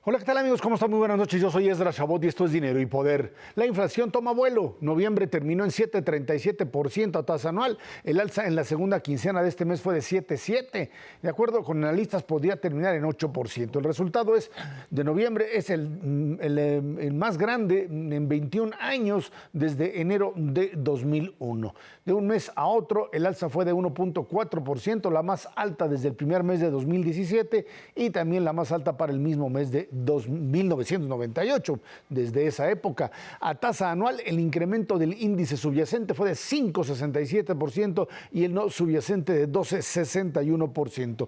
Hola, ¿qué tal amigos? ¿Cómo están? Muy buenas noches. Yo soy Esdras Chabot y esto es Dinero y Poder. La inflación toma vuelo. Noviembre terminó en 7,37% a tasa anual. El alza en la segunda quincena de este mes fue de 7,7%. De acuerdo con analistas, podría terminar en 8%. El resultado de noviembre es el más grande en 21 años desde enero de 2001. De un mes a otro, el alza fue de 1,4%, la más alta desde el primer mes de 2017 y también la más alta para el mismo mes de 1998. Desde esa época, a tasa anual, el incremento del índice subyacente fue de 5,67% y el no subyacente de 12,61%.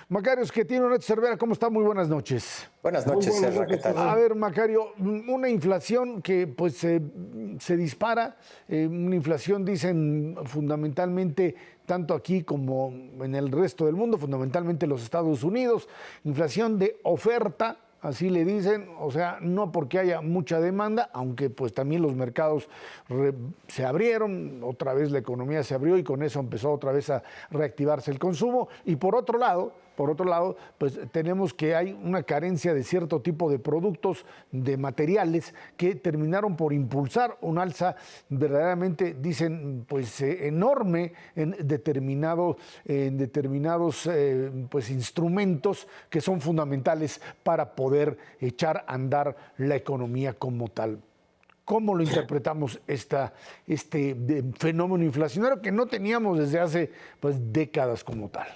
Macario Schettino, Cervera, ¿cómo está? Muy buenas noches. Buenas noches, Serra, ¿qué tal? A ver, Macario, una inflación que pues se dispara, una inflación, dicen, fundamentalmente, tanto aquí como en el resto del mundo, fundamentalmente los Estados Unidos, inflación de oferta, así le dicen, o sea, no porque haya mucha demanda, aunque pues también los mercados se abrieron, otra vez la economía se abrió y con eso empezó otra vez a reactivarse el consumo. Y por otro lado, pues tenemos que hay una carencia de cierto tipo de productos, de materiales, que terminaron por impulsar un alza verdaderamente, dicen, pues enorme en determinados pues instrumentos que son fundamentales para poder echar a andar la economía como tal. ¿Cómo lo interpretamos este fenómeno inflacionario que no teníamos desde hace pues décadas como tal?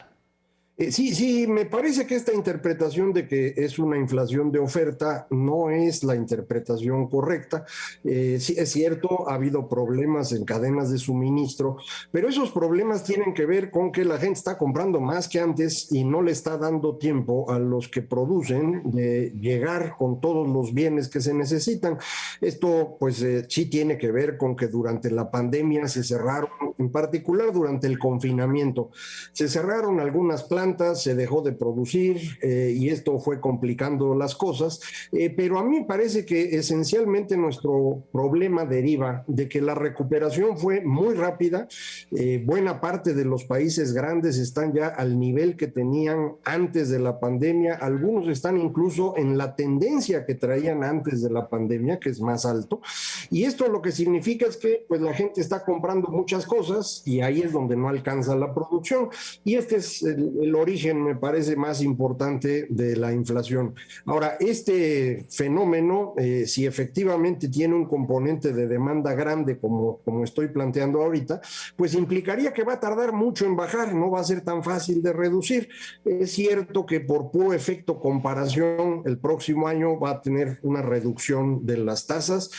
Sí, me parece que esta interpretación de que es una inflación de oferta no es la interpretación correcta. Sí, es cierto, ha habido problemas en cadenas de suministro, pero esos problemas tienen que ver con que la gente está comprando más que antes y no le está dando tiempo a los que producen de llegar con todos los bienes que se necesitan. Esto pues sí tiene que ver con que durante la pandemia se cerraron, en particular durante el confinamiento, se cerraron algunas plantas, se dejó de producir y esto fue complicando las cosas, pero a mí me parece que esencialmente nuestro problema deriva de que la recuperación fue muy rápida. Buena parte de los países grandes están ya al nivel que tenían antes de la pandemia, algunos están incluso en la tendencia que traían antes de la pandemia, que es más alto, y esto lo que significa es que pues la gente está comprando muchas cosas y ahí es donde no alcanza la producción, y este es el origen, me parece, más importante de la inflación. Ahora, este fenómeno, si efectivamente tiene un componente de demanda grande, como estoy planteando ahorita, pues implicaría que va a tardar mucho en bajar, no va a ser tan fácil de reducir. Es cierto que por puro efecto comparación, el próximo año va a tener una reducción de las tasas,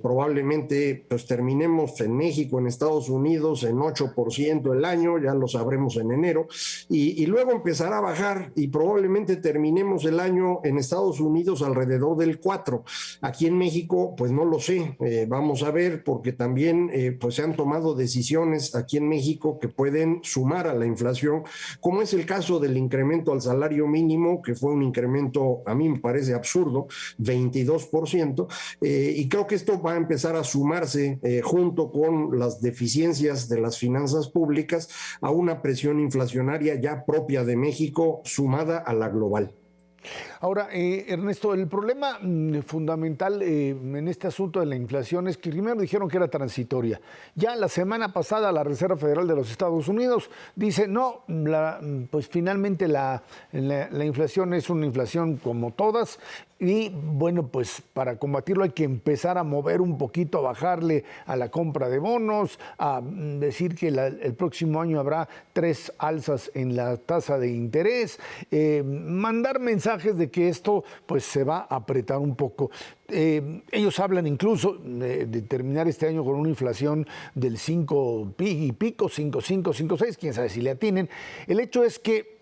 probablemente pues terminemos en México, en Estados Unidos, en 8% el año, ya lo sabremos en enero, y luego empezará a bajar y probablemente terminemos el año en Estados Unidos alrededor del 4%. Aquí en México, pues no lo sé, vamos a ver, porque también pues se han tomado decisiones aquí en México que pueden sumar a la inflación, como es el caso del incremento al salario mínimo, que fue un incremento, a mí me parece absurdo, 22%, y creo que esto va a empezar a sumarse junto con las deficiencias de las finanzas públicas a una presión inflacionaria ya propia de México sumada a la global. Ahora, Ernesto, el problema fundamental en este asunto de la inflación es que primero dijeron que era transitoria. Ya la semana pasada la Reserva Federal de los Estados Unidos dice, no, pues finalmente la inflación es una inflación como todas y bueno, pues para combatirlo hay que empezar a mover un poquito, a bajarle a la compra de bonos, a decir que el próximo año habrá 3 alzas en la tasa de interés, mandar mensajes de que esto pues se va a apretar un poco. Ellos hablan incluso de terminar este año con una inflación del 5 y pico, 5,5, 5,6, quién sabe si le atinen. El hecho es que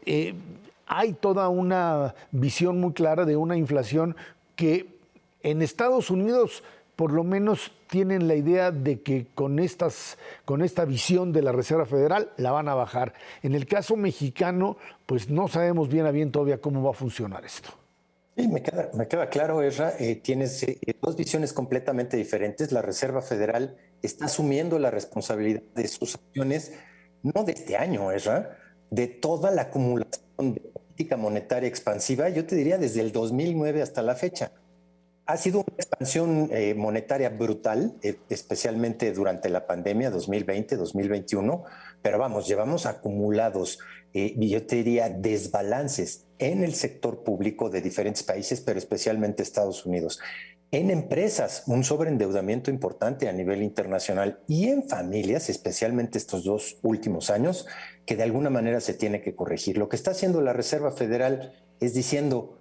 hay toda una visión muy clara de una inflación que en Estados Unidos por lo menos tienen la idea de que con esta visión de la Reserva Federal la van a bajar. En el caso mexicano, pues no sabemos bien a bien todavía cómo va a funcionar esto. Sí, me queda claro, Ezra, tienes dos visiones completamente diferentes. La Reserva Federal está asumiendo la responsabilidad de sus acciones, no de este año, Ezra, de toda la acumulación de política monetaria expansiva, yo te diría desde el 2009 hasta la fecha. Ha sido una expansión monetaria brutal, especialmente durante la pandemia 2020, 2021, pero vamos, llevamos acumulados, yo te diría, desbalances en el sector público de diferentes países, pero especialmente Estados Unidos. En empresas, un sobreendeudamiento importante a nivel internacional y en familias, especialmente estos 2 últimos años, que de alguna manera se tiene que corregir. Lo que está haciendo la Reserva Federal es diciendo,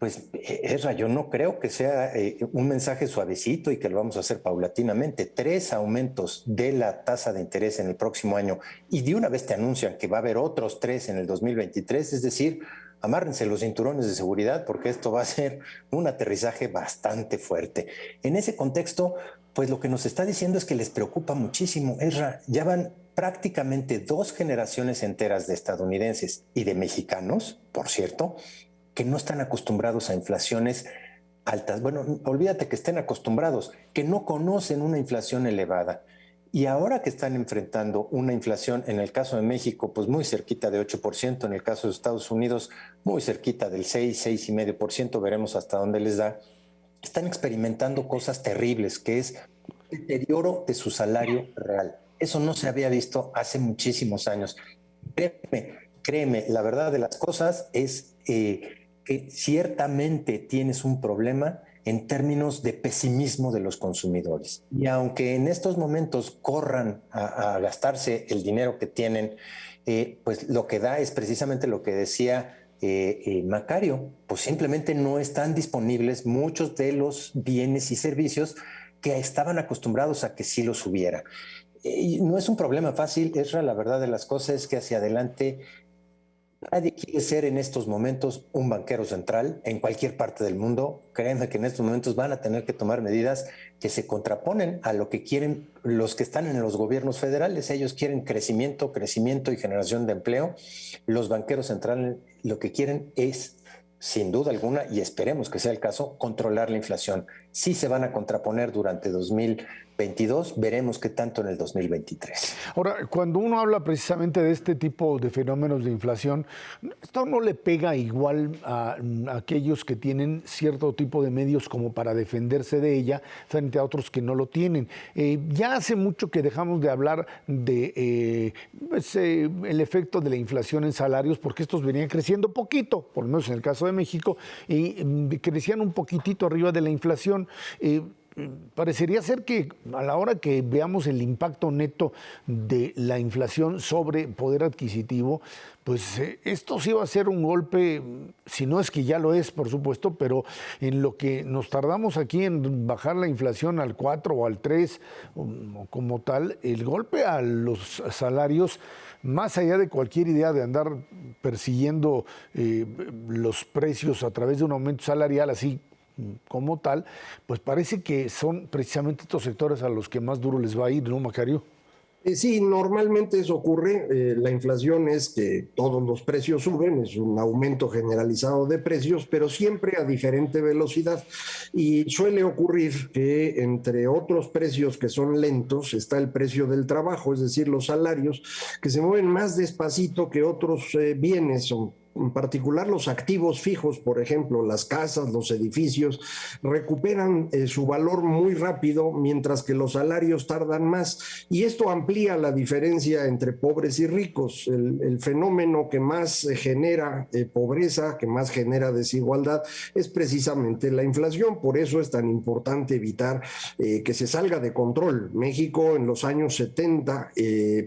pues, Ezra, yo no creo que sea un mensaje suavecito y que lo vamos a hacer paulatinamente. 3 aumentos de la tasa de interés en el próximo año y de una vez te anuncian que va a haber otros 3 en el 2023, es decir, amárrense los cinturones de seguridad porque esto va a ser un aterrizaje bastante fuerte. En ese contexto, pues lo que nos está diciendo es que les preocupa muchísimo. Ezra, ya van prácticamente 2 generaciones enteras de estadounidenses y de mexicanos, por cierto, que no están acostumbrados a inflaciones altas. Bueno, olvídate que estén acostumbrados, que no conocen una inflación elevada. Y ahora que están enfrentando una inflación, en el caso de México, pues muy cerquita de 8%, en el caso de Estados Unidos, muy cerquita del 6, 6,5%, veremos hasta dónde les da, están experimentando cosas terribles, que es el deterioro de su salario real. Eso no se había visto hace muchísimos años. Créeme, la verdad de las cosas es que ciertamente tienes un problema en términos de pesimismo de los consumidores. Y aunque en estos momentos corran a gastarse el dinero que tienen, pues lo que da es precisamente lo que decía Macario, pues simplemente no están disponibles muchos de los bienes y servicios que estaban acostumbrados a que sí los hubiera. No es un problema fácil, Ezra, la verdad de las cosas es que hacia adelante nadie quiere ser en estos momentos un banquero central en cualquier parte del mundo. Créanme que en estos momentos van a tener que tomar medidas que se contraponen a lo que quieren los que están en los gobiernos federales. Ellos quieren crecimiento, crecimiento y generación de empleo. Los banqueros centrales lo que quieren es, sin duda alguna, y esperemos que sea el caso, controlar la inflación. Sí se van a contraponer durante 2022, veremos qué tanto en el 2023. Ahora, cuando uno habla precisamente de este tipo de fenómenos de inflación, esto no le pega igual a aquellos que tienen cierto tipo de medios como para defenderse de ella frente a otros que no lo tienen. Ya hace mucho que dejamos de hablar de el efecto de la inflación en salarios, porque estos venían creciendo poquito, por lo menos en el caso de México, y crecían un poquitito arriba de la inflación. Parecería ser que a la hora que veamos el impacto neto de la inflación sobre poder adquisitivo, pues esto sí va a ser un golpe, si no es que ya lo es, por supuesto, pero en lo que nos tardamos aquí en bajar la inflación al 4 o al 3, o como tal, el golpe a los salarios, más allá de cualquier idea de andar persiguiendo los precios a través de un aumento salarial así como tal, pues parece que son precisamente estos sectores a los que más duro les va a ir, ¿no, Macario? Sí, normalmente eso ocurre. La inflación es que todos los precios suben, es un aumento generalizado de precios, pero siempre a diferente velocidad. Y suele ocurrir que entre otros precios que son lentos está el precio del trabajo, es decir, los salarios, que se mueven más despacito que otros bienes o en particular los activos fijos, por ejemplo, las casas, los edificios, recuperan su valor muy rápido, mientras que los salarios tardan más. Y esto amplía la diferencia entre pobres y ricos. El fenómeno que más genera pobreza, que más genera desigualdad, es precisamente la inflación. Por eso es tan importante evitar que se salga de control. México en los años 70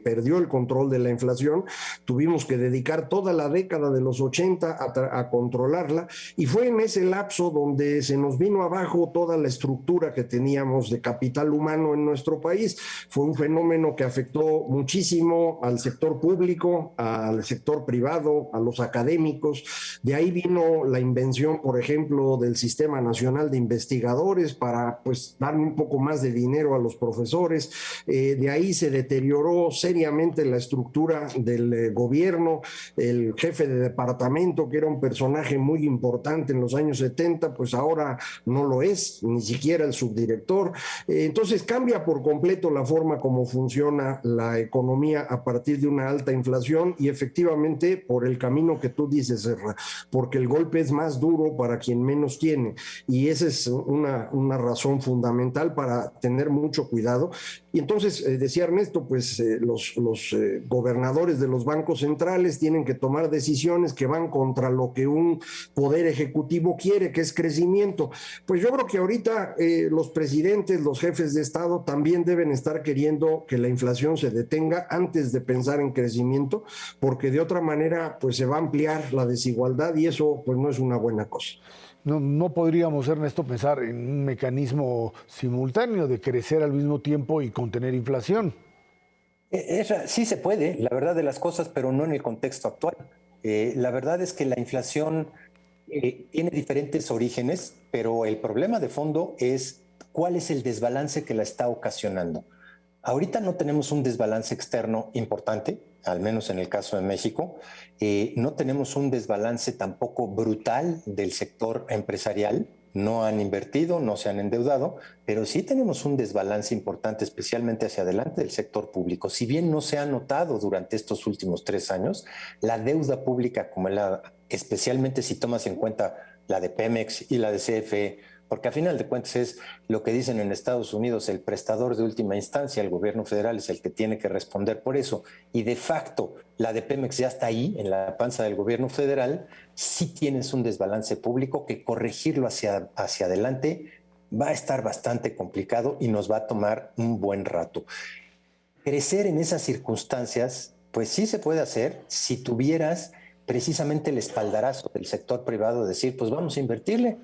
perdió el control de la inflación. Tuvimos que dedicar toda la década de los 80 a controlarla, y fue en ese lapso donde se nos vino abajo toda la estructura que teníamos de capital humano en nuestro país. Fue un fenómeno que afectó muchísimo al sector público, al sector privado, a los académicos. De ahí vino la invención, por ejemplo, del Sistema Nacional de Investigadores para pues dar un poco más de dinero a los profesores. De ahí se deterioró seriamente la estructura del gobierno. El jefe de departamento departamento, que era un personaje muy importante en los años 70, pues ahora no lo es, ni siquiera el subdirector. Entonces cambia por completo la forma como funciona la economía a partir de una alta inflación y efectivamente por el camino que tú dices, Serra, porque el golpe es más duro para quien menos tiene y esa es una razón fundamental para tener mucho cuidado. Y entonces, decía Ernesto, pues los gobernadores de los bancos centrales tienen que tomar decisiones que van contra lo que un poder ejecutivo quiere, que es crecimiento. Pues yo creo que ahorita los presidentes, los jefes de Estado también deben estar queriendo que la inflación se detenga antes de pensar en crecimiento, porque de otra manera pues se va a ampliar la desigualdad y eso pues no es una buena cosa. No podríamos, Ernesto, pensar en un mecanismo simultáneo de crecer al mismo tiempo y contener inflación. Sí se puede, la verdad de las cosas, pero no en el contexto actual. La verdad es que la inflación tiene diferentes orígenes, pero el problema de fondo es cuál es el desbalance que la está ocasionando. Ahorita no tenemos un desbalance externo importante, al menos en el caso de México. No tenemos un desbalance tampoco brutal del sector empresarial. No han invertido, no se han endeudado, pero sí tenemos un desbalance importante, especialmente hacia adelante del sector público. Si bien no se ha notado durante estos últimos 3 años, la deuda pública, especialmente si tomas en cuenta la de Pemex y la de CFE, porque a final de cuentas es lo que dicen en Estados Unidos, el prestador de última instancia, el gobierno federal es el que tiene que responder por eso, y de facto la de Pemex ya está ahí, en la panza del gobierno federal. Sí tienes un desbalance público que corregirlo hacia adelante va a estar bastante complicado y nos va a tomar un buen rato. Crecer en esas circunstancias, pues sí se puede hacer si tuvieras precisamente el espaldarazo del sector privado, de decir, pues vamos a invertirle.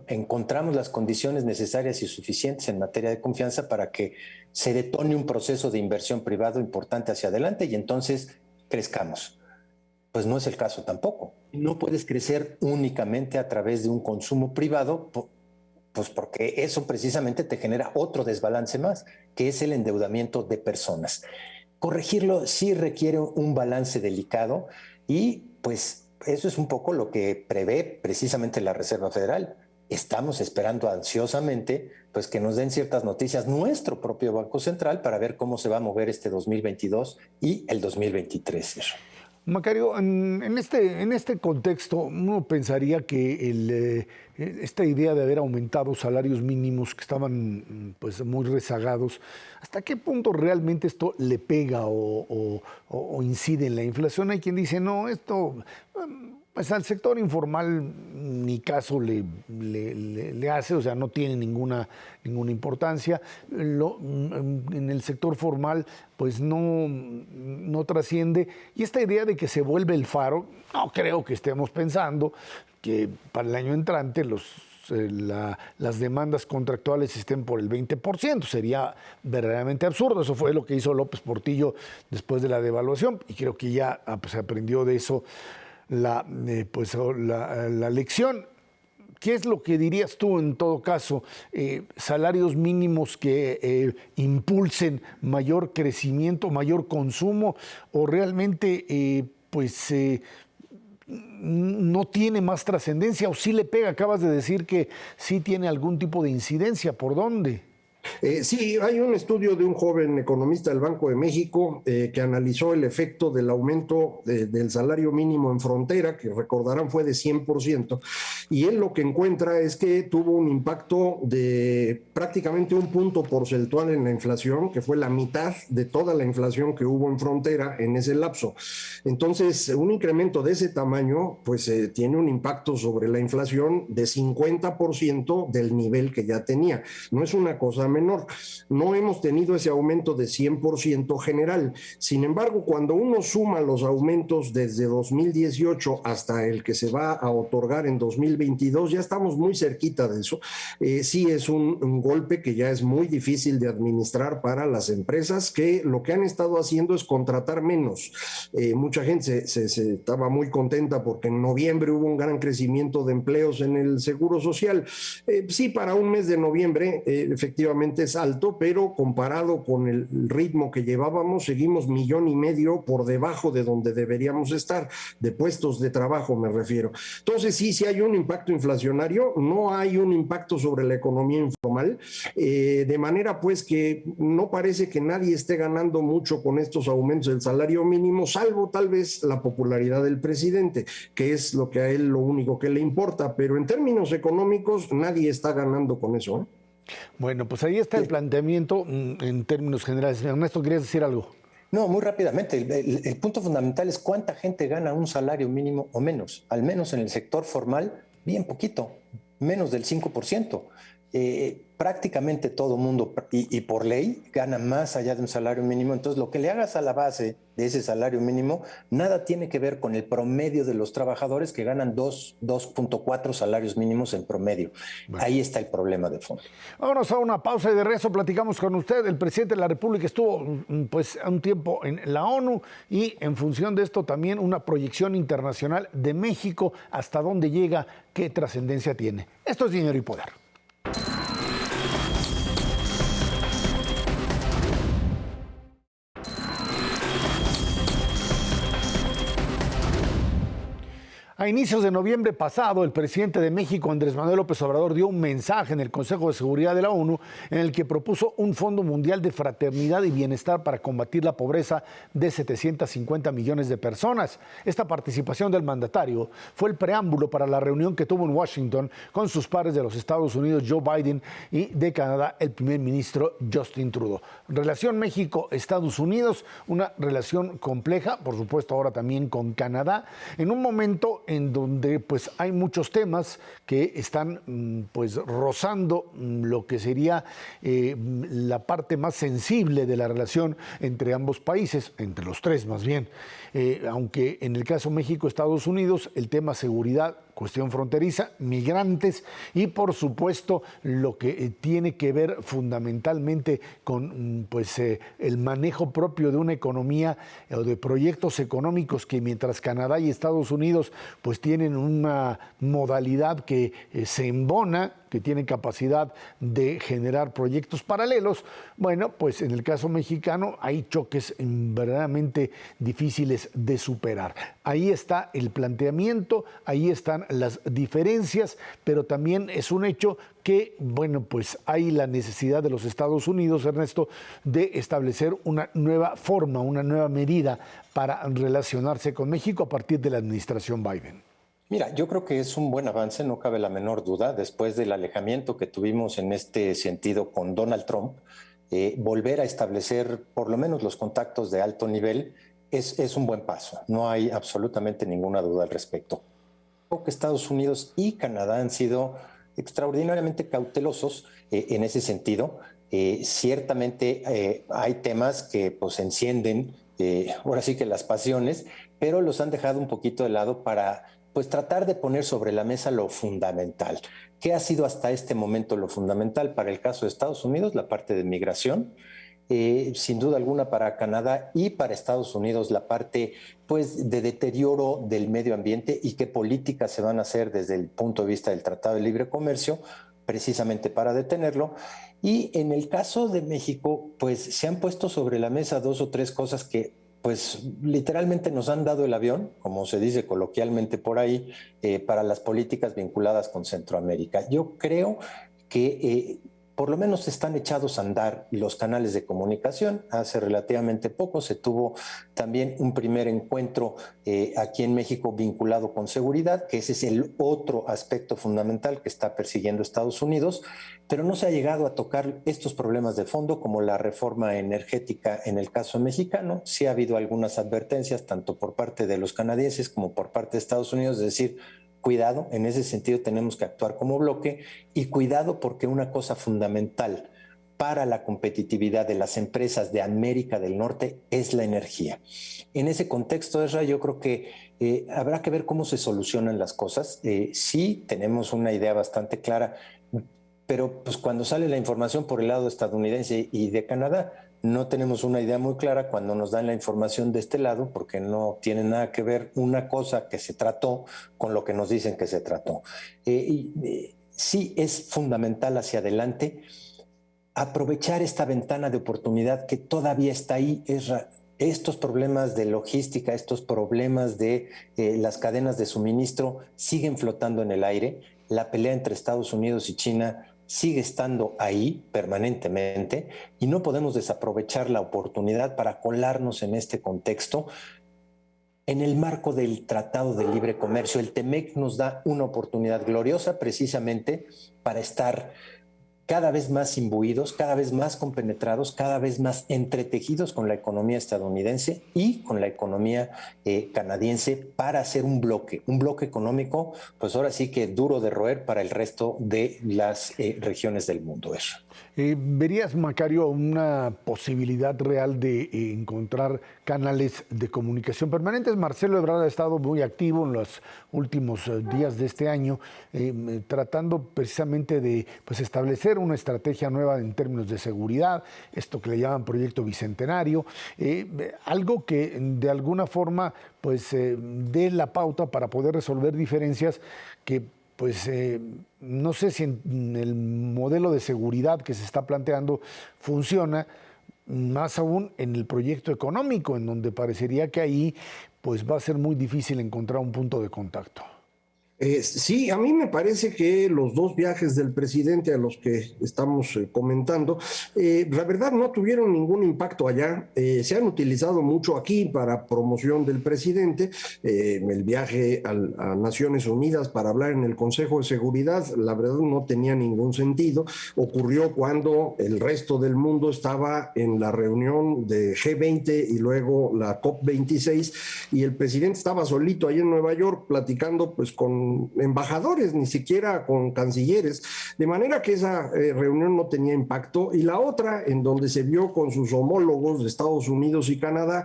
Encontramos las condiciones necesarias y suficientes en materia de confianza para que se detone un proceso de inversión privado importante hacia adelante y entonces crezcamos. Pues no es el caso tampoco. No puedes crecer únicamente a través de un consumo privado, pues porque eso precisamente te genera otro desbalance más, que es el endeudamiento de personas. Corregirlo sí requiere un balance delicado y pues eso es un poco lo que prevé precisamente la Reserva Federal. Estamos esperando ansiosamente pues que nos den ciertas noticias nuestro propio Banco Central para ver cómo se va a mover este 2022 y el 2023. Macario, en este contexto, uno pensaría que esta idea de haber aumentado salarios mínimos que estaban pues, muy rezagados, ¿hasta qué punto realmente esto le pega o incide en la inflación? Hay quien dice, no, esto pues al sector informal ni caso le hace, o sea, no tiene ninguna importancia. En el sector formal, pues no trasciende. Y esta idea de que se vuelve el faro, no creo que estemos pensando que para el año entrante las demandas contractuales estén por el 20%. Sería verdaderamente absurdo. Eso fue lo que hizo López Portillo después de la devaluación y creo que ya se aprendió de eso la lección. ¿Qué es lo que dirías tú en todo caso? ¿Salarios mínimos que impulsen mayor crecimiento, mayor consumo o realmente no tiene más trascendencia o sí le pega? Acabas de decir que sí tiene algún tipo de incidencia. ¿Por dónde? Sí, hay un estudio de un joven economista del Banco de México que analizó el efecto del aumento del salario mínimo en frontera, que recordarán fue de 100%, y él lo que encuentra es que tuvo un impacto de prácticamente un punto porcentual en la inflación, que fue la mitad de toda la inflación que hubo en frontera en ese lapso. Entonces, un incremento de ese tamaño, pues tiene un impacto sobre la inflación de 50% del nivel que ya tenía. No es una cosa menor. No hemos tenido ese aumento de 100% general. Sin embargo, cuando uno suma los aumentos desde 2018 hasta el que se va a otorgar en 2020, 2022, ya estamos muy cerquita de eso. Sí es un golpe que ya es muy difícil de administrar para las empresas, que lo que han estado haciendo es contratar menos. Mucha gente se estaba muy contenta porque en noviembre hubo un gran crecimiento de empleos en el Seguro Social. Sí, para un mes de noviembre efectivamente es alto, pero comparado con el ritmo que llevábamos, seguimos 1,5 millones por debajo de donde deberíamos estar, de puestos de trabajo me refiero. Entonces sí hay un impacto inflacionario, no hay un impacto sobre la economía informal, de manera pues que no parece que nadie esté ganando mucho con estos aumentos del salario mínimo, salvo tal vez la popularidad del presidente, que es lo que a él lo único que le importa, pero en términos económicos nadie está ganando con eso, ¿eh? Bueno, pues ahí está el planteamiento en términos generales. Ernesto, ¿querías decir algo? No, muy rápidamente. El punto fundamental es cuánta gente gana un salario mínimo o menos. Al menos en el sector formal, bien poquito, menos del 5%. Prácticamente todo mundo, y por ley, gana más allá de un salario mínimo. Entonces, lo que le hagas a la base de ese salario mínimo, nada tiene que ver con el promedio de los trabajadores que ganan 2.4 salarios mínimos en promedio. Bueno. Ahí está el problema de fondo. Vámonos a una pausa y de regreso platicamos con usted. El presidente de la República estuvo pues un tiempo en la ONU y en función de esto también una proyección internacional de México, hasta dónde llega, qué trascendencia tiene. Esto es Dinero y Poder. A inicios de noviembre pasado, el presidente de México, Andrés Manuel López Obrador, dio un mensaje en el Consejo de Seguridad de la ONU en el que propuso un Fondo Mundial de Fraternidad y Bienestar para combatir la pobreza de 750 millones de personas. Esta participación del mandatario fue el preámbulo para la reunión que tuvo en Washington con sus pares de los Estados Unidos, Joe Biden, y de Canadá, el primer ministro Justin Trudeau. Relación México-Estados Unidos, una relación compleja, por supuesto ahora también con Canadá, en un momento en donde pues hay muchos temas que están pues rozando lo que sería la parte más sensible de la relación entre ambos países, entre los tres más bien, aunque en el caso México-Estados Unidos el tema seguridad, cuestión fronteriza, migrantes y por supuesto lo que tiene que ver fundamentalmente con pues, el manejo propio de una economía o de proyectos económicos que mientras Canadá y Estados Unidos pues tienen una modalidad que se embona, que tiene capacidad de generar proyectos paralelos, bueno, pues en el caso mexicano hay choques verdaderamente difíciles de superar. Ahí está el planteamiento, ahí están las diferencias, pero también es un hecho que, bueno, pues hay la necesidad de los Estados Unidos, Ernesto, de establecer una nueva forma, una nueva medida para relacionarse con México a partir de la administración Biden. Mira, yo creo que es un buen avance, no cabe la menor duda, después del alejamiento que tuvimos en este sentido con Donald Trump, volver a establecer por lo menos los contactos de alto nivel es un buen paso, no hay absolutamente ninguna duda al respecto. Creo que Estados Unidos y Canadá han sido extraordinariamente cautelosos en ese sentido. Ciertamente hay temas que pues encienden, ahora sí que las pasiones, pero los han dejado un poquito de lado para pues tratar de poner sobre la mesa lo fundamental. ¿Qué ha sido hasta este momento lo fundamental para el caso de Estados Unidos? La parte de migración. Sin duda alguna para Canadá y para Estados Unidos la parte pues, de deterioro del medio ambiente y qué políticas se van a hacer desde el punto de vista del Tratado de Libre Comercio, precisamente para detenerlo. Y en el caso de México, pues se han puesto sobre la mesa 2 o 3 cosas que pues literalmente nos han dado el avión, como se dice coloquialmente por ahí, para las políticas vinculadas con Centroamérica. Yo creo que por lo menos están echados a andar los canales de comunicación. Hace relativamente poco se tuvo también un primer encuentro aquí en México vinculado con seguridad, que ese es el otro aspecto fundamental que está persiguiendo Estados Unidos, pero no se ha llegado a tocar estos problemas de fondo como la reforma energética en el caso mexicano. Sí ha habido algunas advertencias, tanto por parte de los canadienses como por parte de Estados Unidos, es decir, cuidado, en ese sentido tenemos que actuar como bloque y cuidado porque una cosa fundamental, para la competitividad de las empresas de América del Norte es la energía. En ese contexto, Ezra, yo creo que habrá que ver cómo se solucionan las cosas. Sí, tenemos una idea bastante clara, pero pues cuando sale la información por el lado estadounidense y de Canadá, no tenemos una idea muy clara cuando nos dan la información de este lado, porque no tiene nada que ver una cosa que se trató con lo que nos dicen que se trató. Sí es fundamental hacia adelante aprovechar esta ventana de oportunidad que todavía está ahí. Estos problemas de logística, estos problemas de las cadenas de suministro siguen flotando en el aire. La pelea entre Estados Unidos y China sigue estando ahí permanentemente y no podemos desaprovechar la oportunidad para colarnos en este contexto. En el marco del Tratado de Libre Comercio, el TEMEC nos da una oportunidad gloriosa precisamente para estar cada vez más imbuidos, cada vez más compenetrados, cada vez más entretejidos con la economía estadounidense y con la economía canadiense para hacer un bloque económico, pues ahora sí que duro de roer para el resto de las regiones del mundo. ¿Verías, Macario, una posibilidad real de encontrar canales de comunicación permanentes? Marcelo Ebrard ha estado muy activo en los últimos días de este año, tratando precisamente de establecer una estrategia nueva en términos de seguridad, esto que le llaman Proyecto Bicentenario, algo que de alguna forma dé la pauta para poder resolver diferencias que no sé si en el modelo de seguridad que se está planteando funciona, más aún en el proyecto económico, en donde parecería que ahí va a ser muy difícil encontrar un punto de contacto. Sí, a mí me parece que los dos viajes del presidente a los que estamos comentando, la verdad no tuvieron ningún impacto allá. Se han utilizado mucho aquí para promoción del presidente. El viaje a Naciones Unidas para hablar en el Consejo de Seguridad, la verdad no tenía ningún sentido. Ocurrió cuando el resto del mundo estaba en la reunión de G20 y luego la COP26 y el presidente estaba solito ahí en Nueva York platicando con embajadores, ni siquiera con cancilleres, de manera que esa reunión no tenía impacto. Y la otra, en donde se vio con sus homólogos de Estados Unidos y Canadá,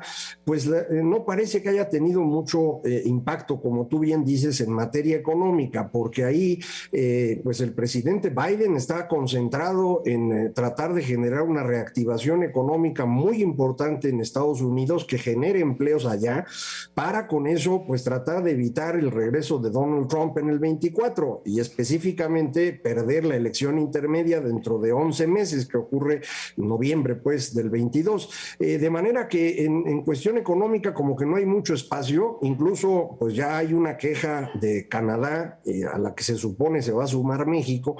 no parece que haya tenido mucho impacto, como tú bien dices, en materia económica, porque ahí el presidente Biden está concentrado en tratar de generar una reactivación económica muy importante en Estados Unidos que genere empleos allá, para con eso tratar de evitar el regreso de Donald Trump en el 24 y específicamente perder la elección intermedia dentro de 11 meses que ocurre en noviembre del 22. De manera que en cuestión económica como que no hay mucho espacio, incluso ya hay una queja de Canadá a la que se supone se va a sumar México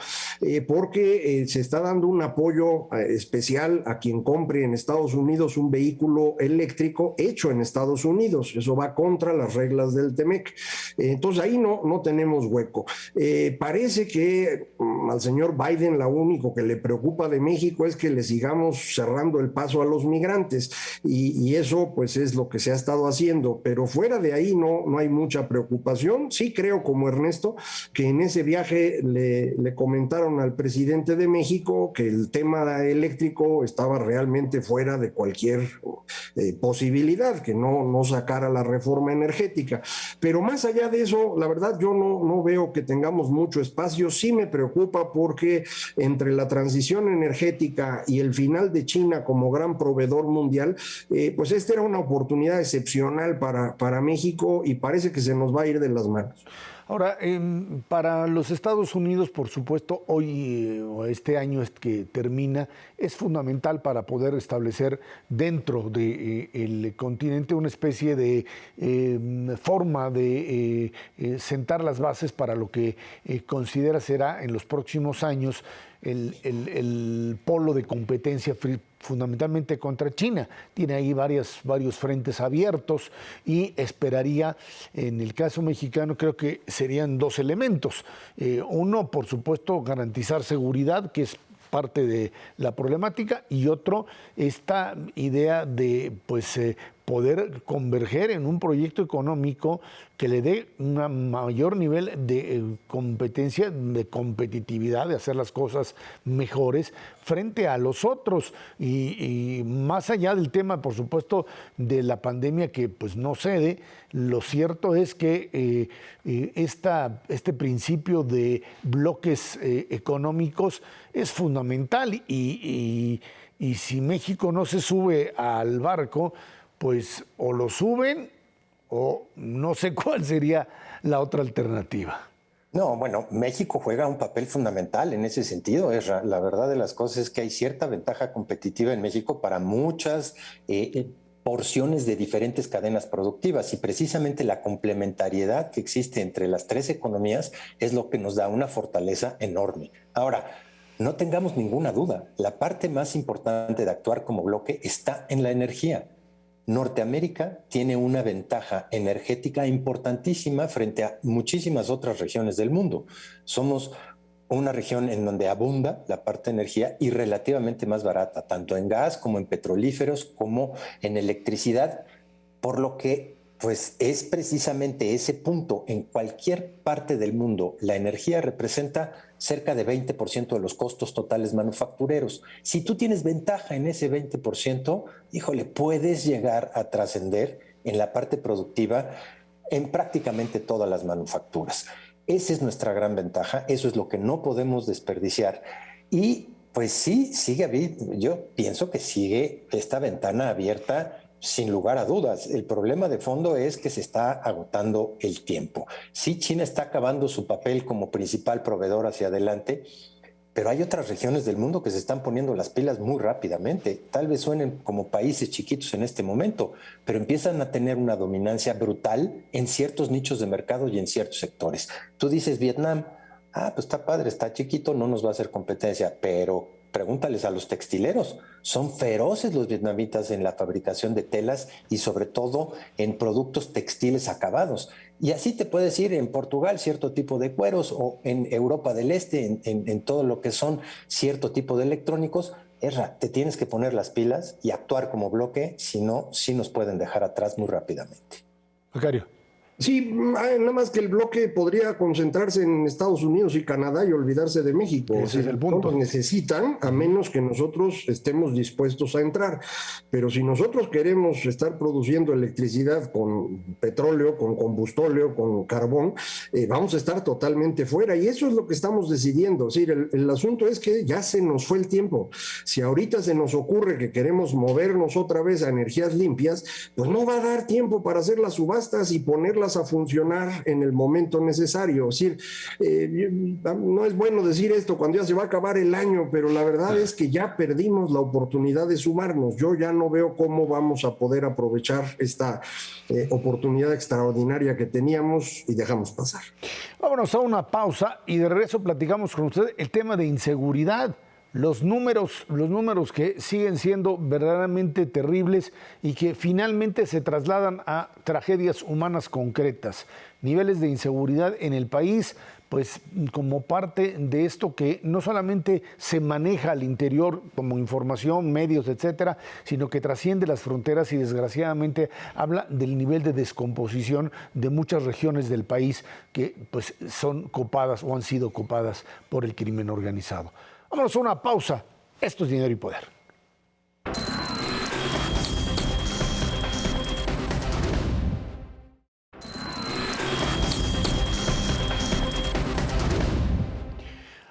porque se está dando un apoyo especial a quien compre en Estados Unidos un vehículo eléctrico hecho en Estados Unidos. Eso va contra las reglas del TEMEC. Entonces ahí no tenemos hueco. Parece que al señor Biden lo único que le preocupa de México es que le sigamos cerrando el paso a los migrantes y eso es lo que se ha estado haciendo, pero fuera de ahí no hay mucha preocupación. Sí creo, como Ernesto, que en ese viaje le comentaron al presidente de México que el tema eléctrico estaba realmente fuera de cualquier posibilidad, que no sacara la reforma energética, pero más allá de eso, la verdad yo no veo que tengamos mucho espacio. Sí me preocupa porque entre la transición energética y el final de China como gran proveedor mundial, esta era una oportunidad excepcional para México y parece que se nos va a ir de las manos. Ahora, para los Estados Unidos, por supuesto, hoy o este año que termina, es fundamental para poder establecer dentro del continente una especie de forma de sentar las bases para lo que considera será en los próximos años el polo de competencia fundamentalmente contra China. Tiene ahí varios frentes abiertos y esperaría, en el caso mexicano, creo que serían dos elementos. Uno, por supuesto, garantizar seguridad, que es parte de la problemática, y otro, esta idea de poder converger en un proyecto económico que le dé un mayor nivel de competencia, de competitividad, de hacer las cosas mejores frente a los otros. Y más allá del tema, por supuesto, de la pandemia que pues no cede, lo cierto es que este principio de bloques económicos es fundamental y si México no se sube al barco, pues o lo suben o no sé cuál sería la otra alternativa. No, bueno, México juega un papel fundamental en ese sentido. La verdad de las cosas es que hay cierta ventaja competitiva en México para muchas porciones de diferentes cadenas productivas y precisamente la complementariedad que existe entre las tres economías es lo que nos da una fortaleza enorme. Ahora, no tengamos ninguna duda, la parte más importante de actuar como bloque está en la energía. Norteamérica tiene una ventaja energética importantísima frente a muchísimas otras regiones del mundo. Somos una región en donde abunda la parte de energía y relativamente más barata, tanto en gas como en petrolíferos como en electricidad, por lo que pues es precisamente ese punto. En cualquier parte del mundo, la energía representa cerca de 20% de los costos totales manufactureros. Si tú tienes ventaja en ese 20%, híjole, puedes llegar a trascender en la parte productiva en prácticamente todas las manufacturas. Esa es nuestra gran ventaja, eso es lo que no podemos desperdiciar. Y pues sí, yo pienso que sigue esta ventana abierta sin lugar a dudas. El problema de fondo es que se está agotando el tiempo. Sí, China está acabando su papel como principal proveedor hacia adelante, pero hay otras regiones del mundo que se están poniendo las pilas muy rápidamente. Tal vez suenen como países chiquitos en este momento, pero empiezan a tener una dominancia brutal en ciertos nichos de mercado y en ciertos sectores. Tú dices Vietnam, pues está padre, está chiquito, no nos va a hacer competencia, pero pregúntales a los textileros. Son feroces los vietnamitas en la fabricación de telas y sobre todo en productos textiles acabados. Y así te puedes ir en Portugal cierto tipo de cueros o en Europa del Este en todo lo que son cierto tipo de electrónicos. Te tienes que poner las pilas y actuar como bloque, si no, sí nos pueden dejar atrás muy rápidamente. Macario. Sí, nada más que el bloque podría concentrarse en Estados Unidos y Canadá y olvidarse de México. Ese es el punto. No nos necesitan a menos que nosotros estemos dispuestos a entrar. Pero si nosotros queremos estar produciendo electricidad con petróleo, con combustóleo, con carbón, vamos a estar totalmente fuera. Y eso es lo que estamos decidiendo. Es decir, el asunto es que ya se nos fue el tiempo. Si ahorita se nos ocurre que queremos movernos otra vez a energías limpias, pues no va a dar tiempo para hacer las subastas y ponerlas a funcionar en el momento necesario. Es decir, no es bueno decir esto cuando ya se va a acabar el año, pero la verdad es que ya perdimos la oportunidad de sumarnos. Yo ya no veo cómo vamos a poder aprovechar esta oportunidad extraordinaria que teníamos y dejamos pasar. Vámonos a una pausa y de regreso platicamos con usted el tema de inseguridad. Los números que siguen siendo verdaderamente terribles y que finalmente se trasladan a tragedias humanas concretas. Niveles de inseguridad en el país, pues como parte de esto que no solamente se maneja al interior como información, medios, etcétera, sino que trasciende las fronteras y desgraciadamente habla del nivel de descomposición de muchas regiones del país que pues son copadas o han sido copadas por el crimen organizado. Vámonos a una pausa. Esto es Dinero y Poder.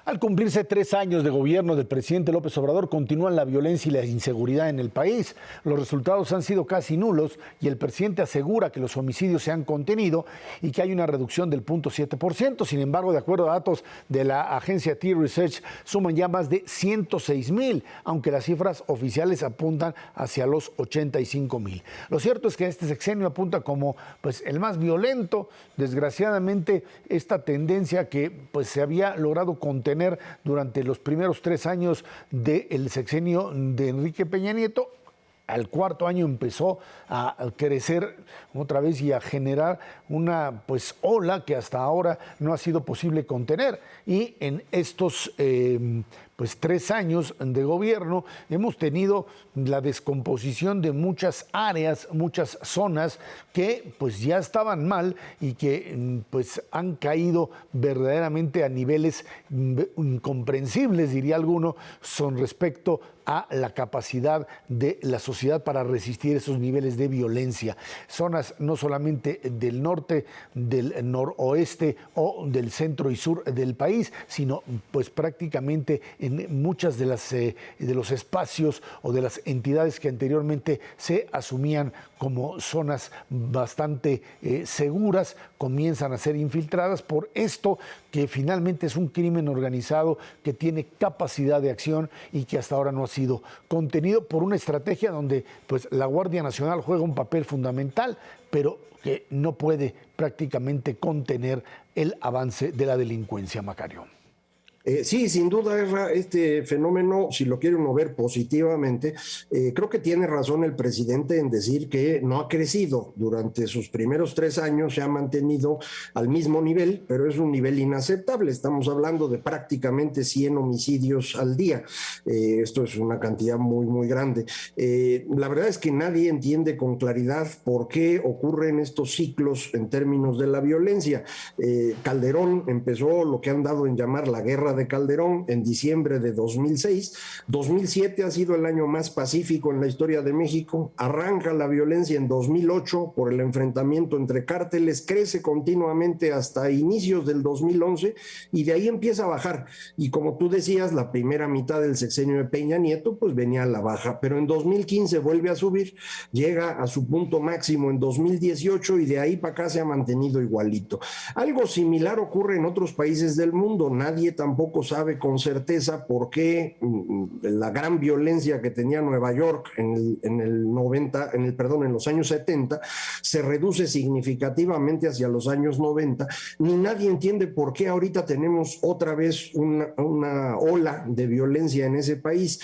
Al cumplirse 3 años de gobierno del presidente López Obrador, continúan la violencia y la inseguridad en el país. Los resultados han sido casi nulos y el presidente asegura que los homicidios se han contenido y que hay una reducción del 0.7%. Sin embargo, de acuerdo a datos de la agencia T-Research, suman ya más de 106,000, aunque las cifras oficiales apuntan hacia los 85,000. Lo cierto es que este sexenio apunta como pues, el más violento. Desgraciadamente, esta tendencia que pues, se había logrado contener durante los primeros 3 años del sexenio de Enrique Peña Nieto al cuarto año empezó a crecer otra vez y a generar una pues ola que hasta ahora no ha sido posible contener. Y en estos pues 3 años de gobierno hemos tenido la descomposición de muchas áreas, muchas zonas que pues ya estaban mal y que pues han caído verdaderamente a niveles incomprensibles, diría alguno, son respecto a la capacidad de la sociedad para resistir esos niveles de violencia. Zonas no solamente del norte, del noroeste o del centro y sur del país, sino pues prácticamente en muchas de los espacios o de las entidades que anteriormente se asumían como zonas bastante seguras, comienzan a ser infiltradas por esto que finalmente es un crimen organizado que tiene capacidad de acción y que hasta ahora no ha sido contenido por una estrategia donde pues la Guardia Nacional juega un papel fundamental, pero que no puede prácticamente contener el avance de la delincuencia, Macario. Sí, sin duda, Ezra, este fenómeno, si lo quiere uno ver positivamente, creo que tiene razón el presidente en decir que no ha crecido. Durante sus primeros 3 años se ha mantenido al mismo nivel, pero es un nivel inaceptable. Estamos hablando de prácticamente 100 homicidios al día. Esto es una cantidad muy, muy grande. La verdad es que nadie entiende con claridad por qué ocurren estos ciclos en términos de la violencia. Calderón empezó lo que han dado en llamar la guerra de Calderón en diciembre de 2006. 2007 ha sido el año más pacífico en la historia de México. Arranca la violencia en 2008 por el enfrentamiento entre cárteles, crece continuamente hasta inicios del 2011 y de ahí empieza a bajar. Y como tú decías, la primera mitad del sexenio de Peña Nieto pues venía a la baja, pero en 2015 vuelve a subir, llega a su punto máximo en 2018 y de ahí para acá se ha mantenido igualito. Algo similar ocurre en otros países del mundo. Nadie tampoco sabe con certeza por qué la gran violencia que tenía Nueva York en los años 70 se reduce significativamente hacia los años 90, ni nadie entiende por qué ahorita tenemos otra vez una ola de violencia en ese país.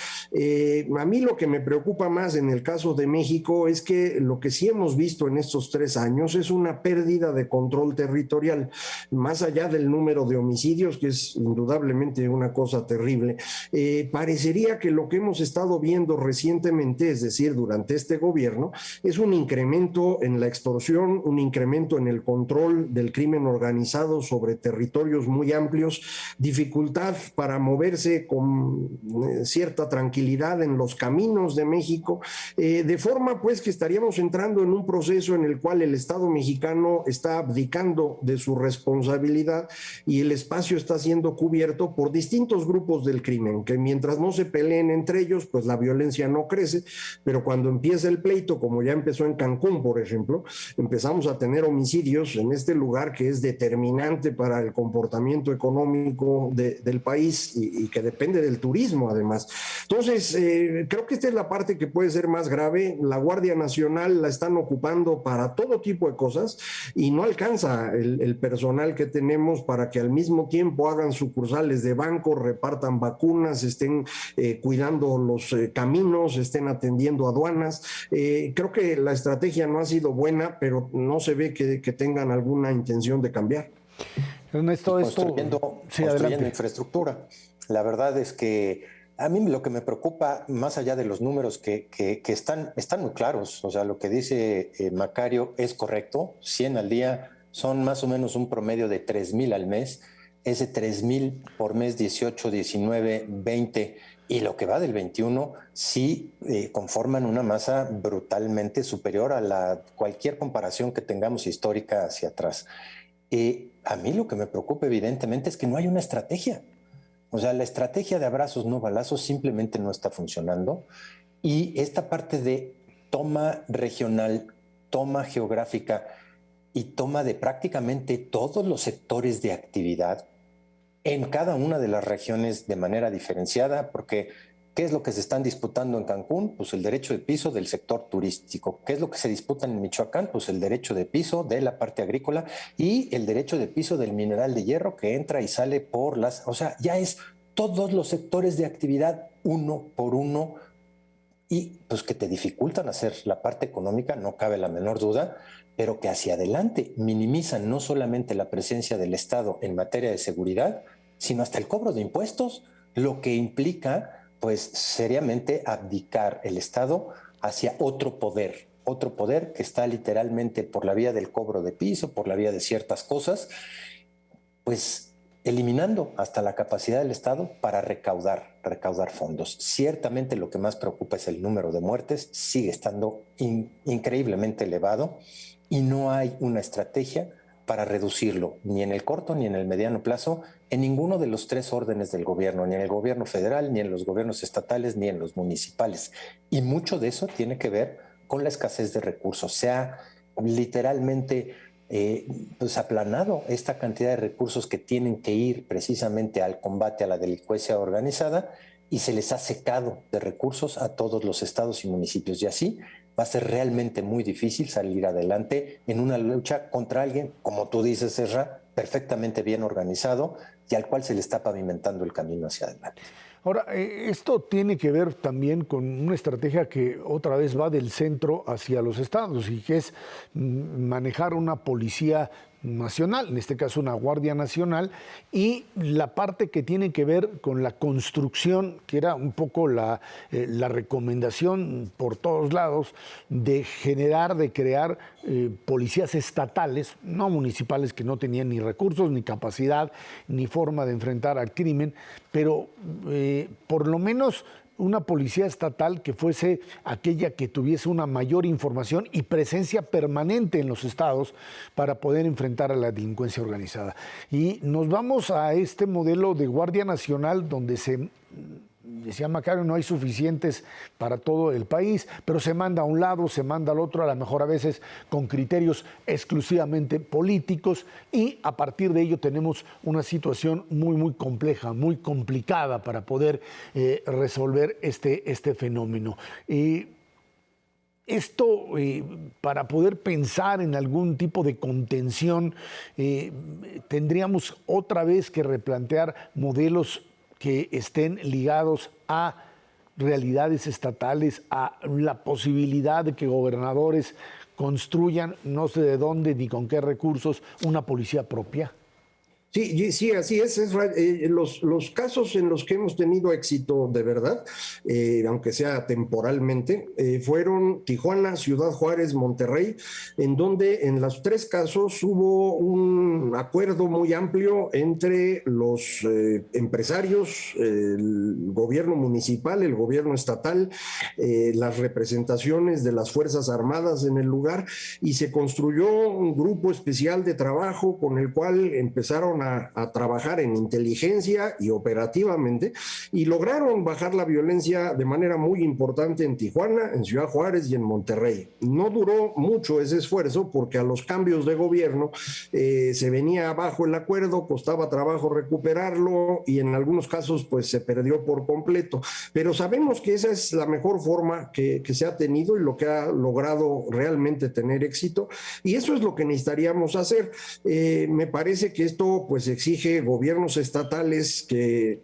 A mí lo que me preocupa más en el caso de México es que lo que sí hemos visto en estos 3 años es una pérdida de control territorial, más allá del número de homicidios, que es indudablemente una cosa terrible. Parecería que lo que hemos estado viendo recientemente, es decir, durante este gobierno, es un incremento en la extorsión, un incremento en el control del crimen organizado sobre territorios muy amplios, dificultad para moverse con cierta tranquilidad en los caminos de México, de forma pues que estaríamos entrando en un proceso en el cual el Estado mexicano está abdicando de su responsabilidad y el espacio está siendo cubierto por distintos grupos del crimen, que mientras no se peleen entre ellos, pues la violencia no crece, pero cuando empieza el pleito, como ya empezó en Cancún, por ejemplo, empezamos a tener homicidios en este lugar que es determinante para el comportamiento económico del país y que depende del turismo, además. Entonces, creo que esta es la parte que puede ser más grave. La Guardia Nacional la están ocupando para todo tipo de cosas y no alcanza el personal que tenemos para que al mismo tiempo hagan sucursales de bancos, repartan vacunas, estén cuidando los caminos, estén atendiendo aduanas. Creo que la estrategia no ha sido buena, pero no se ve que tengan alguna intención de cambiar. Ernesto, construyendo infraestructura. La verdad es que a mí lo que me preocupa, más allá de los números que están muy claros, o sea, lo que dice Macario es correcto, 100 al día son más o menos un promedio de 3,000 al mes. Ese 3,000 por mes, 18, 19, 20 y lo que va del 21, sí conforman una masa brutalmente superior a cualquier comparación que tengamos histórica hacia atrás. A mí lo que me preocupa evidentemente es que no hay una estrategia. O sea, la estrategia de abrazos no balazos simplemente no está funcionando y esta parte de toma regional, toma geográfica y toma de prácticamente todos los sectores de actividad en cada una de las regiones de manera diferenciada, porque ¿qué es lo que se están disputando en Cancún? Pues el derecho de piso del sector turístico. ¿Qué es lo que se disputa en Michoacán? Pues el derecho de piso de la parte agrícola y el derecho de piso del mineral de hierro que entra y sale por las... O sea, ya es todos los sectores de actividad uno por uno y pues que te dificultan hacer la parte económica, no cabe la menor duda, pero que hacia adelante minimizan no solamente la presencia del Estado en materia de seguridad, sino hasta el cobro de impuestos, lo que implica pues seriamente abdicar el Estado hacia otro poder que está literalmente por la vía del cobro de piso, por la vía de ciertas cosas, pues eliminando hasta la capacidad del Estado para recaudar fondos. Ciertamente lo que más preocupa es el número de muertes, sigue estando increíblemente elevado y no hay una estrategia para reducirlo, ni en el corto ni en el mediano plazo, en ninguno de los tres órdenes del gobierno, ni en el gobierno federal, ni en los gobiernos estatales, ni en los municipales. Y mucho de eso tiene que ver con la escasez de recursos. Se ha literalmente pues aplanado esta cantidad de recursos que tienen que ir precisamente al combate a la delincuencia organizada y se les ha secado de recursos a todos los estados y municipios. Y así va a ser realmente muy difícil salir adelante en una lucha contra alguien, como tú dices, Serra, perfectamente bien organizado y al cual se le está pavimentando el camino hacia adelante. Ahora, esto tiene que ver también con una estrategia que otra vez va del centro hacia los estados y que es manejar una policía nacional, en este caso una Guardia Nacional, y la parte que tiene que ver con la construcción, que era un poco la recomendación por todos lados de generar, de crear policías estatales, no municipales, que no tenían ni recursos, ni capacidad, ni forma de enfrentar al crimen, pero por lo menos una policía estatal que fuese aquella que tuviese una mayor información y presencia permanente en los estados para poder enfrentar a la delincuencia organizada. Y nos vamos a este modelo de Guardia Nacional donde decía Macario, no hay suficientes para todo el país, pero se manda a un lado, se manda al otro, a lo mejor a veces con criterios exclusivamente políticos, y a partir de ello tenemos una situación muy compleja, muy complicada para poder resolver este fenómeno. Esto, para poder pensar en algún tipo de contención, tendríamos otra vez que replantear modelos que estén ligados a realidades estatales, a la posibilidad de que gobernadores construyan, no sé de dónde ni con qué recursos, una policía propia. Sí, así es. Los casos en los que hemos tenido éxito de verdad, aunque sea temporalmente, fueron Tijuana, Ciudad Juárez, Monterrey, en donde en los tres casos hubo un acuerdo muy amplio entre los empresarios, el gobierno municipal, el gobierno estatal, las representaciones de las Fuerzas Armadas en el lugar, y se construyó un grupo especial de trabajo con el cual empezaron a trabajar en inteligencia y operativamente, y lograron bajar la violencia de manera muy importante en Tijuana, en Ciudad Juárez y en Monterrey. No duró mucho ese esfuerzo porque a los cambios de gobierno se venía abajo el acuerdo, costaba trabajo recuperarlo y en algunos casos pues se perdió por completo, pero sabemos que esa es la mejor forma que se ha tenido y lo que ha logrado realmente tener éxito, y eso es lo que necesitaríamos hacer. Me parece que esto pues exige gobiernos estatales que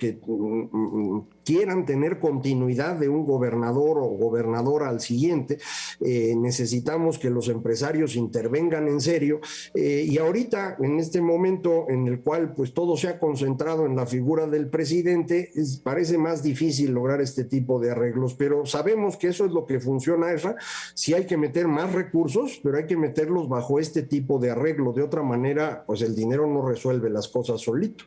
quieran tener continuidad de un gobernador o gobernadora al siguiente. Necesitamos que los empresarios intervengan en serio, y ahorita en este momento en el cual pues todo se ha concentrado en la figura del presidente, parece más difícil lograr este tipo de arreglos, pero sabemos que eso es lo que funciona, Ezra. Sí hay que meter más recursos, pero hay que meterlos bajo este tipo de arreglo. De otra manera pues el dinero no resuelve las cosas solito.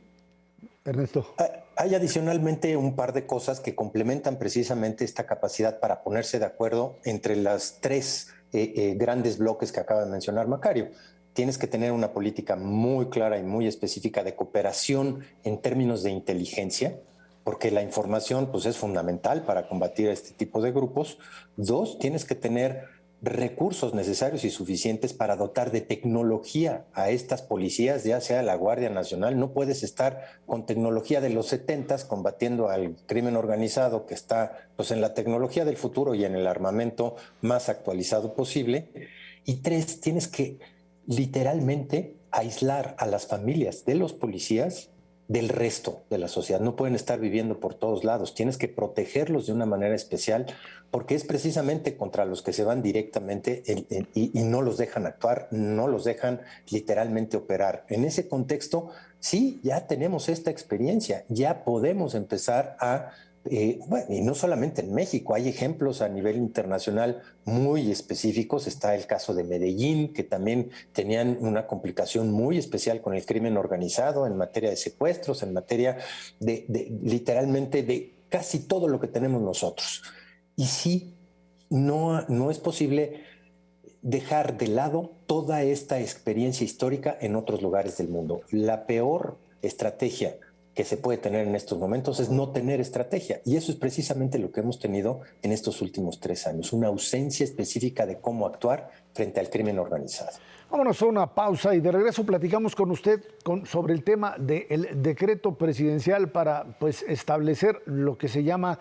Ernesto. Hay adicionalmente un par de cosas que complementan precisamente esta capacidad para ponerse de acuerdo entre las tres grandes bloques que acaba de mencionar Macario. Tienes que tener una política muy clara y muy específica de cooperación en términos de inteligencia, porque la información pues, es fundamental para combatir a este tipo de grupos. Dos, tienes que tener recursos necesarios y suficientes para dotar de tecnología a estas policías, ya sea la Guardia Nacional. No puedes estar con tecnología de los 70s combatiendo al crimen organizado que está pues, en la tecnología del futuro y en el armamento más actualizado posible. Y tres, tienes que literalmente aislar a las familias de los policías del resto de la sociedad. No pueden estar viviendo por todos lados. Tienes que protegerlos de una manera especial porque es precisamente contra los que se van directamente y no los dejan actuar, no los dejan literalmente operar. En ese contexto, sí, ya tenemos esta experiencia, ya podemos empezar a bueno, y no solamente en México, hay ejemplos a nivel internacional muy específicos. Está el caso de Medellín, que también tenían una complicación muy especial con el crimen organizado en materia de secuestros, en materia literalmente de casi todo lo que tenemos nosotros. Y sí, no es posible dejar de lado toda esta experiencia histórica en otros lugares del mundo. La peor estrategia que se puede tener en estos momentos es no tener estrategia. Y eso es precisamente lo que hemos tenido en estos últimos 3 años, una ausencia específica de cómo actuar frente al crimen organizado. Vámonos a una pausa y de regreso platicamos con usted sobre el tema del decreto presidencial para establecer lo que se llama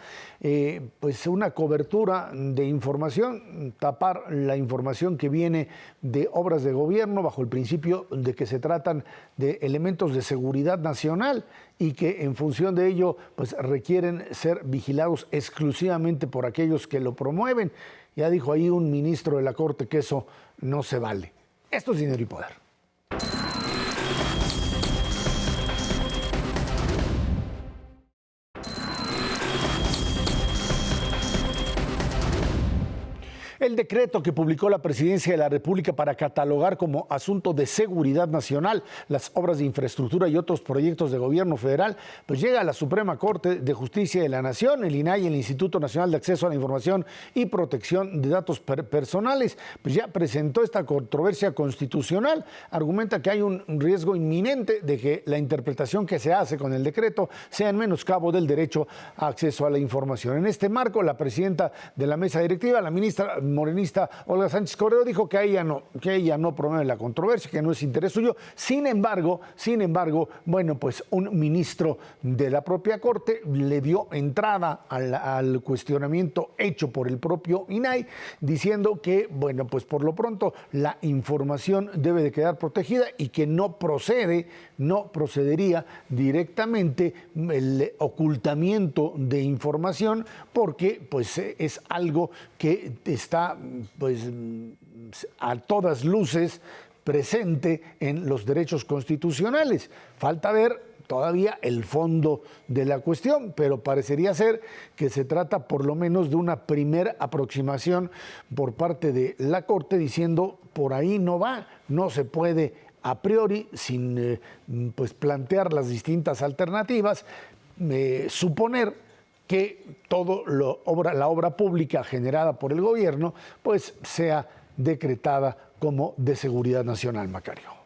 una cobertura de información, tapar la información que viene de obras de gobierno bajo el principio de que se tratan de elementos de seguridad nacional y que en función de ello requieren ser vigilados exclusivamente por aquellos que lo promueven. Ya dijo ahí un ministro de la Corte que eso no se vale. Esto es Dinero y Poder. El decreto que publicó la Presidencia de la República para catalogar como asunto de seguridad nacional las obras de infraestructura y otros proyectos de gobierno federal, llega a la Suprema Corte de Justicia de la Nación. El INAI y el Instituto Nacional de Acceso a la Información y Protección de Datos Personales ya presentó esta controversia constitucional. Argumenta que hay un riesgo inminente de que la interpretación que se hace con el decreto sea en menoscabo del derecho a acceso a la información. En este marco, la presidenta de la mesa directiva, la ministra morenista Olga Sánchez Cordero, dijo que ella no promueve la controversia, que no es interés suyo. Sin embargo, un ministro de la propia Corte le dio entrada al cuestionamiento hecho por el propio INAI, diciendo que, por lo pronto, la información debe de quedar protegida y que no procedería directamente el ocultamiento de información, porque es algo que está a todas luces presente en los derechos constitucionales. Falta ver todavía el fondo de la cuestión, pero parecería ser que se trata por lo menos de una primera aproximación por parte de la Corte diciendo por ahí no va, no se puede a priori, sin plantear las distintas alternativas, suponer que la obra pública generada por el gobierno sea decretada como de seguridad nacional, Macario.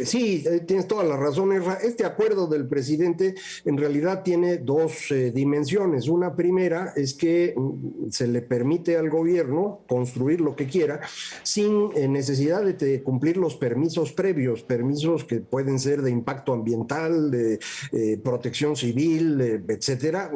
Sí, tienes toda la razón, Ezra. Este acuerdo del presidente en realidad tiene dos dimensiones. Una primera es que se le permite al gobierno construir lo que quiera sin necesidad de cumplir los permisos previos, permisos que pueden ser de impacto ambiental, de protección civil, etcétera.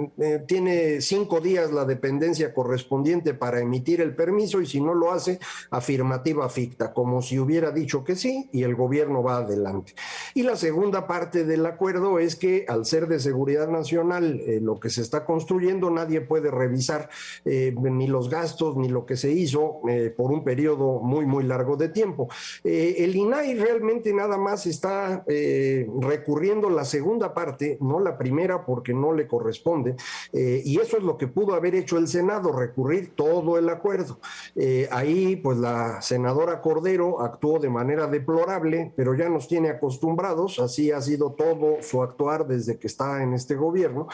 Tiene 5 días la dependencia correspondiente para emitir el permiso y si no lo hace, afirmativa ficta, como si hubiera dicho que sí y el gobierno va adelante. Y la segunda parte del acuerdo es que al ser de seguridad nacional lo que se está construyendo, nadie puede revisar ni los gastos ni lo que se hizo por un periodo muy muy largo de tiempo. El INAI realmente nada más está recurriendo la segunda parte, no la primera porque no le corresponde, y eso es lo que pudo haber hecho el Senado, recurrir todo el acuerdo. Ahí pues la senadora Cordero actuó de manera deplorable, pero ya nos tiene acostumbrados, así ha sido todo su actuar desde que está en este gobierno,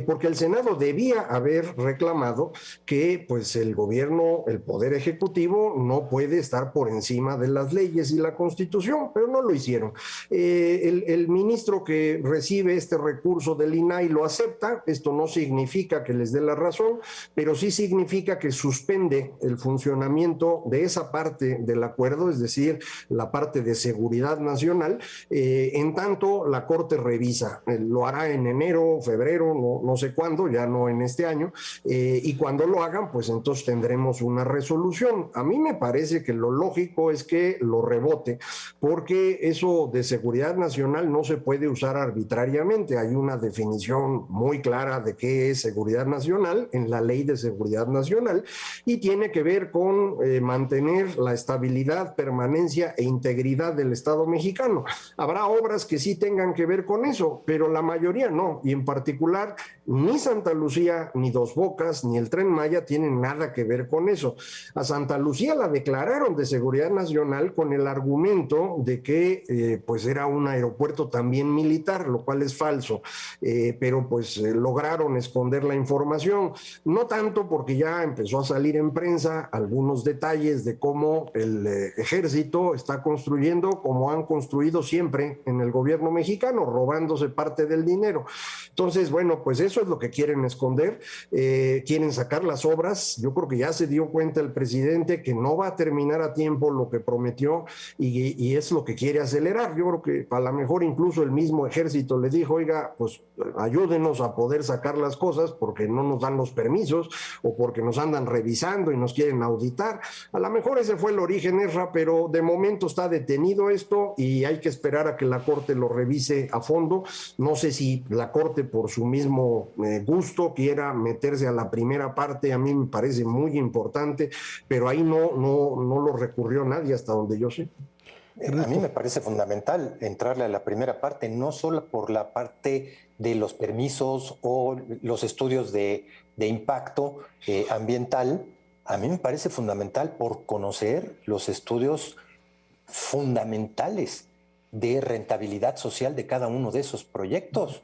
porque el Senado debía haber reclamado que pues el gobierno, el Poder Ejecutivo no puede estar por encima de las leyes y la Constitución, pero no lo hicieron. El ministro que recibe este recurso del INAI lo acepta, esto no significa que les dé la razón, pero sí significa que suspende el funcionamiento de esa parte del acuerdo, es decir, la parte de seguridad Nacional, en tanto la Corte revisa. Lo hará en enero, febrero, no sé cuándo, ya no en este año, y cuando lo hagan, pues entonces tendremos una resolución. A mí me parece que lo lógico es que lo rebote, porque eso de seguridad nacional no se puede usar arbitrariamente. Hay una definición muy clara de qué es seguridad nacional en la Ley de Seguridad Nacional y tiene que ver con mantener la estabilidad, permanencia e integridad del Estado mexicano. Habrá obras que sí tengan que ver con eso, pero la mayoría no, y en particular ni Santa Lucía, ni Dos Bocas, ni el Tren Maya tienen nada que ver con eso. A Santa Lucía la declararon de seguridad nacional con el argumento de que pues era un aeropuerto también militar, lo cual es falso, pero pues lograron esconder la información, no tanto porque ya empezó a salir en prensa algunos detalles de cómo el ejército está construyendo como han construido siempre en el gobierno mexicano, robándose parte del dinero. Entonces, bueno, pues eso es lo que quieren esconder, quieren sacar las obras. Yo creo que ya se dio cuenta el presidente que no va a terminar a tiempo lo que prometió y es lo que quiere acelerar. Yo creo que a lo mejor incluso el mismo ejército le dijo, oiga, pues ayúdenos a poder sacar las cosas porque no nos dan los permisos o porque nos andan revisando y nos quieren auditar. A lo mejor ese fue el origen, Ezra, pero de momento está detenido esto y hay que esperar a que la Corte lo revise a fondo. No sé si la Corte por su mismo gusto quiera meterse a la primera parte, a mí me parece muy importante, pero ahí no lo recurrió nadie hasta donde yo sé. A mí me parece fundamental entrarle a la primera parte, no solo por la parte de los permisos o los estudios de impacto ambiental, a mí me parece fundamental por conocer los estudios fundamentales de rentabilidad social de cada uno de esos proyectos.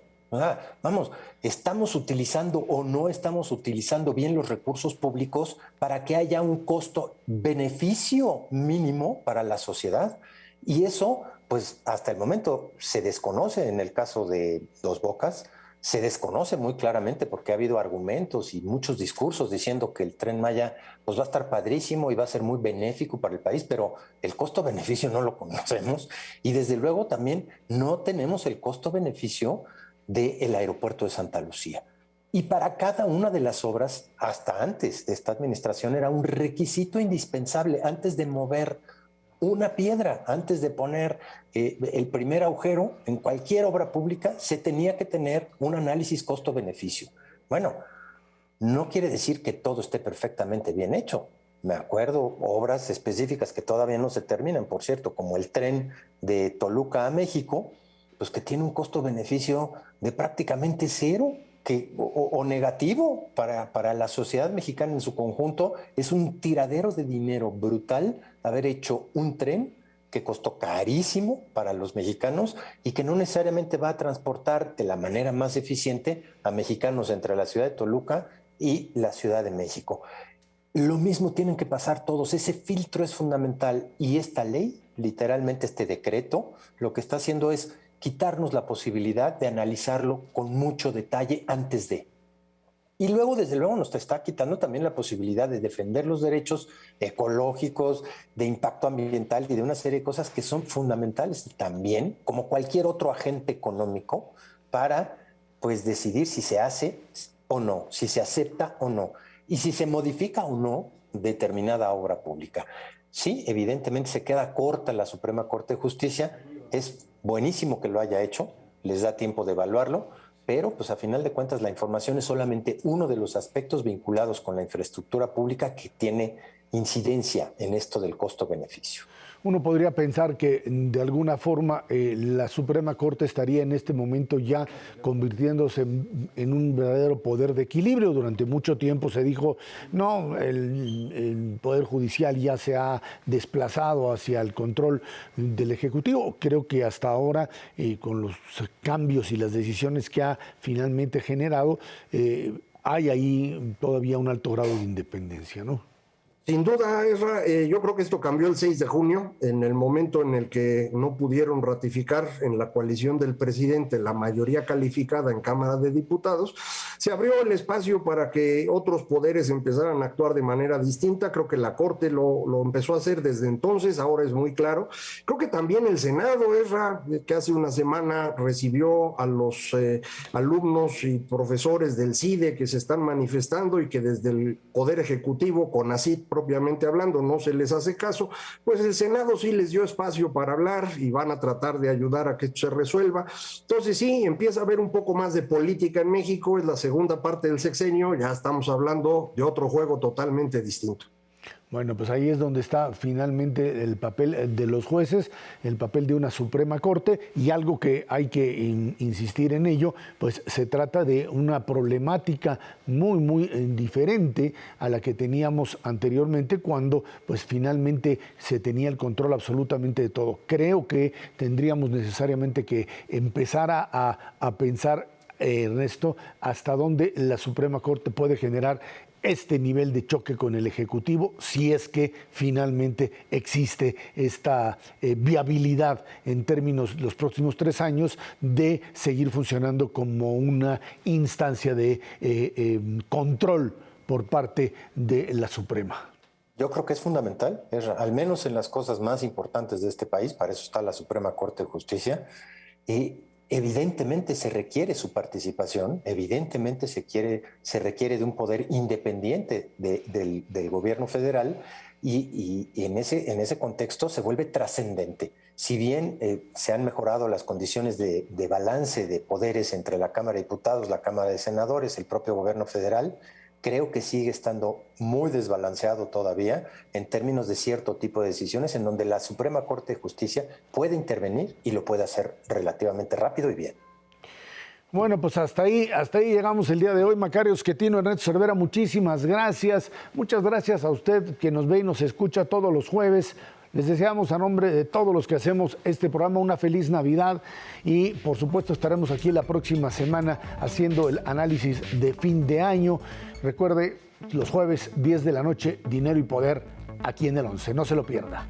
Vamos, ¿estamos utilizando o no estamos utilizando bien los recursos públicos para que haya un costo-beneficio mínimo para la sociedad? Y eso, pues hasta el momento se desconoce en el caso de Dos Bocas, se desconoce muy claramente porque ha habido argumentos y muchos discursos diciendo que el Tren Maya pues va a estar padrísimo y va a ser muy benéfico para el país, pero el costo-beneficio no lo conocemos y desde luego también no tenemos el costo-beneficio del aeropuerto de Santa Lucía. Y para cada una de las obras, hasta antes de esta administración, era un requisito indispensable antes de mover una piedra, antes de poner el primer agujero en cualquier obra pública, se tenía que tener un análisis costo-beneficio. Bueno, no quiere decir que todo esté perfectamente bien hecho. Me acuerdo obras específicas que todavía no se terminan, por cierto, como el tren de Toluca a México, pues que tiene un costo-beneficio de prácticamente cero o negativo para la sociedad mexicana en su conjunto. Es un tiradero de dinero brutal haber hecho un tren que costó carísimo para los mexicanos y que no necesariamente va a transportar de la manera más eficiente a mexicanos entre la ciudad de Toluca y la Ciudad de México. Lo mismo tienen que pasar todos, ese filtro es fundamental y esta ley, literalmente este decreto, lo que está haciendo es quitarnos la posibilidad de analizarlo con mucho detalle antes de. Y luego, desde luego, nos está quitando también la posibilidad de defender los derechos ecológicos, de impacto ambiental y de una serie de cosas que son fundamentales también, como cualquier otro agente económico, para pues decidir si se hace o no, si se acepta o no, y si se modifica o no determinada obra pública. Sí, evidentemente se queda corta la Suprema Corte de Justicia, es buenísimo que lo haya hecho, les da tiempo de evaluarlo, pero pues a final de cuentas la información es solamente uno de los aspectos vinculados con la infraestructura pública que tiene incidencia en esto del costo-beneficio. Uno podría pensar que de alguna forma la Suprema Corte estaría en este momento ya convirtiéndose en un verdadero poder de equilibrio. Durante mucho tiempo se dijo, no, el Poder Judicial ya se ha desplazado hacia el control del Ejecutivo. Creo que hasta ahora, con los cambios y las decisiones que ha finalmente generado, hay ahí todavía un alto grado de independencia, ¿no? Sin duda, Ezra, yo creo que esto cambió el 6 de junio, en el momento en el que no pudieron ratificar en la coalición del presidente la mayoría calificada en Cámara de Diputados. Se abrió el espacio para que otros poderes empezaran a actuar de manera distinta. Creo que la Corte lo empezó a hacer desde entonces, ahora es muy claro. Creo que también el Senado, Ezra, que hace una semana recibió a los alumnos y profesores del CIDE que se están manifestando y que desde el Poder Ejecutivo, CONACYT propiamente hablando, no se les hace caso, pues el Senado sí les dio espacio para hablar y van a tratar de ayudar a que esto se resuelva. Entonces sí, empieza a haber un poco más de política en México, es la segunda parte del sexenio, ya estamos hablando de otro juego totalmente distinto. Bueno, pues ahí es donde está finalmente el papel de los jueces, el papel de una Suprema Corte, y algo que hay que insistir en ello, pues se trata de una problemática muy diferente a la que teníamos anteriormente, cuando pues finalmente se tenía el control absolutamente de todo. Creo que tendríamos necesariamente que empezar a pensar, Ernesto, hasta dónde la Suprema Corte puede generar este nivel de choque con el Ejecutivo, si es que finalmente existe esta viabilidad en términos los próximos 3 años de seguir funcionando como una instancia de control por parte de la Suprema. Yo creo que es fundamental, al menos en las cosas más importantes de este país, para eso está la Suprema Corte de Justicia, y evidentemente se requiere su participación, evidentemente se requiere de un poder independiente del gobierno federal y en ese contexto se vuelve trascendente. Si bien se han mejorado las condiciones de balance de poderes entre la Cámara de Diputados, la Cámara de Senadores, el propio gobierno federal, creo que sigue estando muy desbalanceado todavía en términos de cierto tipo de decisiones en donde la Suprema Corte de Justicia puede intervenir y lo puede hacer relativamente rápido y bien. Bueno, pues hasta ahí llegamos el día de hoy. Macario Schettino, Ernesto Cervera, muchísimas gracias. Muchas gracias a usted que nos ve y nos escucha todos los jueves. Les deseamos a nombre de todos los que hacemos este programa una feliz Navidad y por supuesto estaremos aquí la próxima semana haciendo el análisis de fin de año. Recuerde, los jueves 10 de la noche, Dinero y Poder, aquí en el 11. No se lo pierda.